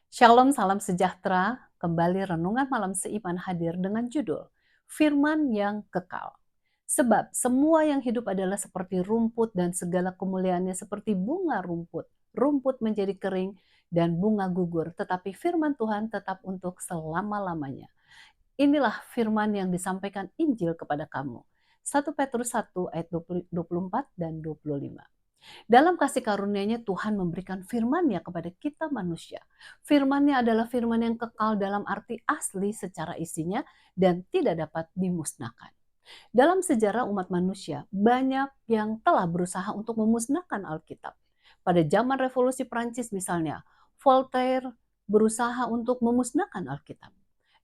Shalom, salam sejahtera. Kembali renungan malam seiman hadir dengan judul Firman yang Kekal. Sebab semua yang hidup adalah seperti rumput dan segala kemuliaannya seperti bunga rumput. Rumput menjadi kering dan bunga gugur, tetapi firman Tuhan tetap untuk selama-lamanya. Inilah firman yang disampaikan Injil kepada kamu. 1 Petrus 1 ayat 24 dan 25. Dalam kasih karunia-Nya Tuhan memberikan firman-Nya kepada kita manusia. Firman-Nya adalah firman yang kekal dalam arti asli secara isinya dan tidak dapat dimusnahkan. Dalam sejarah umat manusia, banyak yang telah berusaha untuk memusnahkan Alkitab. Pada zaman revolusi Prancis misalnya, Voltaire berusaha untuk memusnahkan Alkitab.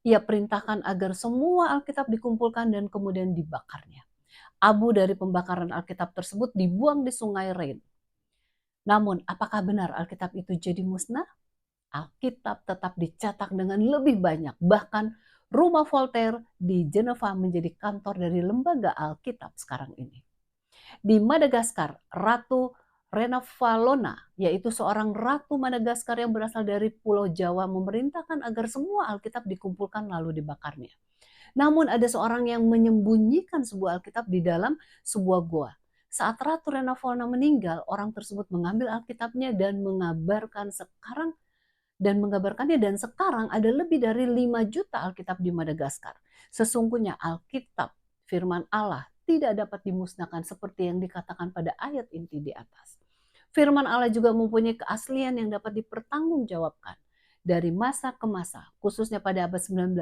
Ia perintahkan agar semua Alkitab dikumpulkan dan kemudian dibakarnya. Abu dari pembakaran Alkitab tersebut dibuang di sungai Rhine. Namun, apakah benar Alkitab itu jadi musnah? Alkitab tetap dicetak dengan lebih banyak. Bahkan rumah Voltaire di Geneva menjadi kantor dari lembaga Alkitab sekarang ini. Di Madagaskar, Ratu Renovalona, yaitu seorang ratu Madagaskar yang berasal dari Pulau Jawa, memerintahkan agar semua Alkitab dikumpulkan lalu dibakarnya. Namun ada seorang yang menyembunyikan sebuah Alkitab di dalam sebuah gua. Saat Ratu Renovalona meninggal, orang tersebut mengambil Alkitabnya dan mengabarkannya dan sekarang ada lebih dari 5 juta Alkitab di Madagaskar. Sesungguhnya Alkitab, firman Allah, tidak dapat dimusnahkan seperti yang dikatakan pada ayat inti di atas. Firman Allah juga mempunyai keaslian yang dapat dipertanggungjawabkan. Dari masa ke masa, khususnya pada abad 19,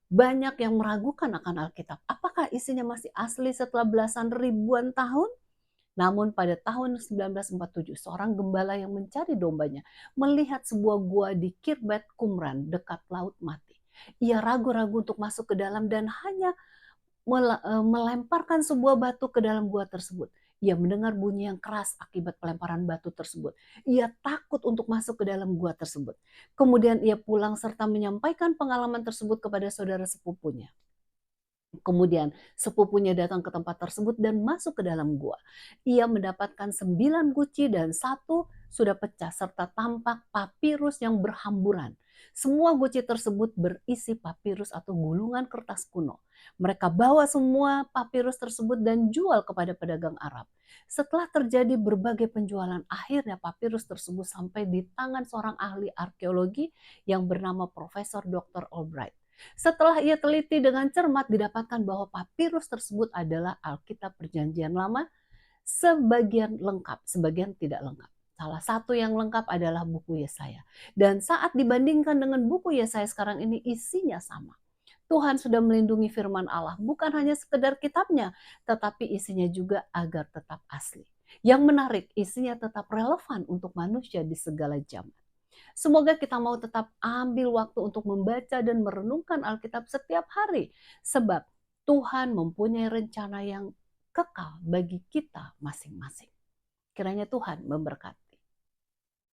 banyak yang meragukan akan Alkitab. Apakah isinya masih asli setelah belasan ribuan tahun? Namun pada tahun 1947, seorang gembala yang mencari dombanya melihat sebuah gua di Khirbet Qumran dekat Laut Mati. Ia ragu-ragu untuk masuk ke dalam dan hanya melemparkan sebuah batu ke dalam gua tersebut. Ia mendengar bunyi yang keras akibat pelemparan batu tersebut. Ia takut untuk masuk ke dalam gua tersebut. Kemudian ia pulang serta menyampaikan pengalaman tersebut kepada saudara sepupunya. Kemudian sepupunya datang ke tempat tersebut dan masuk ke dalam gua. Ia mendapatkan 9 guci dan satu sudah pecah serta tampak papirus yang berhamburan. Semua guci tersebut berisi papirus atau gulungan kertas kuno. Mereka bawa semua papirus tersebut dan jual kepada pedagang Arab. Setelah terjadi berbagai penjualan, akhirnya papirus tersebut sampai di tangan seorang ahli arkeologi yang bernama Profesor Dr. Albright. Setelah ia teliti dengan cermat, didapatkan bahwa papirus tersebut adalah Alkitab Perjanjian Lama, sebagian lengkap, sebagian tidak lengkap. Salah satu yang lengkap adalah buku Yesaya. Dan saat dibandingkan dengan buku Yesaya sekarang ini, isinya sama. Tuhan sudah melindungi firman Allah, bukan hanya sekedar kitabnya, tetapi isinya juga agar tetap asli. Yang menarik, isinya tetap relevan untuk manusia di segala zaman. Semoga kita mau tetap ambil waktu untuk membaca dan merenungkan Alkitab setiap hari. Sebab Tuhan mempunyai rencana yang kekal bagi kita masing-masing. Kiranya Tuhan memberkati.